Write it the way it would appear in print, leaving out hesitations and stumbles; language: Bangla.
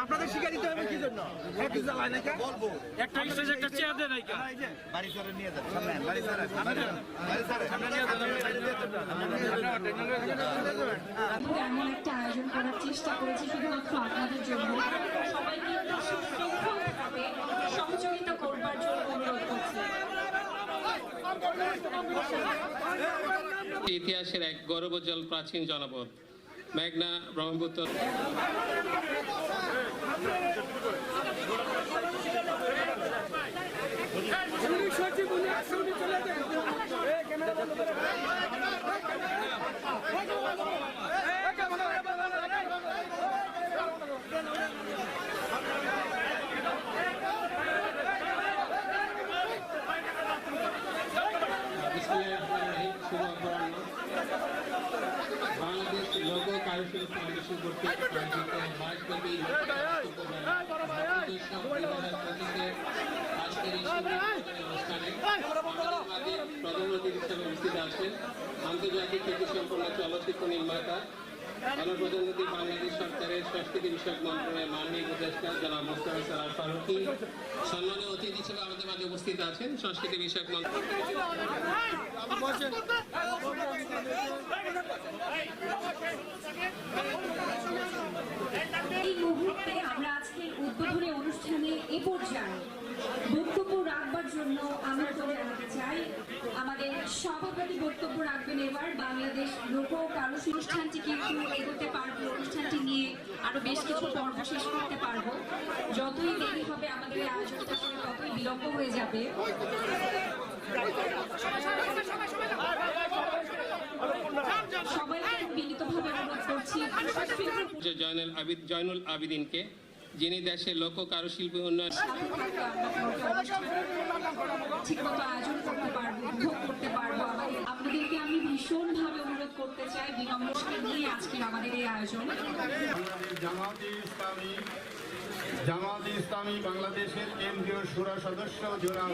আপনাদের শিকার দিতে হবে কি জন্য একটু জ্বালায় নাকি বলবো একটা স্টেজ একটা চেয়ার দেন নাকি বাড়ি করে নিয়ে যান সামনে বাড়ি করে সামনে নিয়ে যান এমন একটা আয়োজন করার চেষ্টা করেছি শুধুমাত্র আপনাদের জন্য সবাইকে সহযোগিতা করবার জন্য অনুরোধ করছি। ইতিহাসের এক গৌরবোজ্জ্বল প্রাচীন জনপদ মেঘনা ব্রহ্মপুত্র বাংলাদেশ লোক কারুশিল্প ফাউন্ডেশন কর্তৃক আয়োজিত মাসব্যাপী আজকের এই অনুষ্ঠানে প্রধান অতিথি হিসেবে উপস্থিত আছেন আন্তর্জাতিক খ্যাতিসম্পন্ন চলচ্চিত্র নির্মাতা গণপ্রজাতন্ত্রী বাংলাদেশ সরকারের সংস্কৃতি বিষয়ক মন্ত্রণালয়ের মাননীয় উপদেষ্টা জনাব মোস্তফা সরোয়ার ফারুকী। সম্মানীয় অতিথি হিসেবে আমাদের মাঝে উপস্থিত আছেন সংস্কৃতি বিষয়ক এই মুহূর্তে আমরা আজকের উদ্বোধনী অনুষ্ঠানে এ পর্যায়ে বক্তব্য রাখবার জন্য আমন্ত্রণ জানাতে চাই। আমাদের সভাপতি বক্তব্য রাখবেন এবার বাংলাদেশ লোক কারুশিল্প অনুষ্ঠানটি কিন্তু এগোতে পারবো, অনুষ্ঠানটি নিয়ে আরো বেশ কিছু পর্ব শেষ করতে পারবো। যতই দেরি হবে আমাদের এই আয়োজনটা ততই বিলম্ব হয়ে যাবে। সবাইকে বিনীতভাবে অনুরোধ করছি জয়নুল আবিদিনকে, যিনি দেশের লোক কারুশিল্প উন্নয়ন ঠিকমতো আয়োজন করতে পারবো, উপভোগ করতে পারবো। আপনাদেরকে আমি ভীষণভাবে অনুরোধ করতে চাই বিনম্রকে নিয়ে আজকের আমাদের এই আয়োজন। জামায়াতে ইসলামী বাংলাদেশের কেন্দ্রীয় শুরা সদস্য জোনাল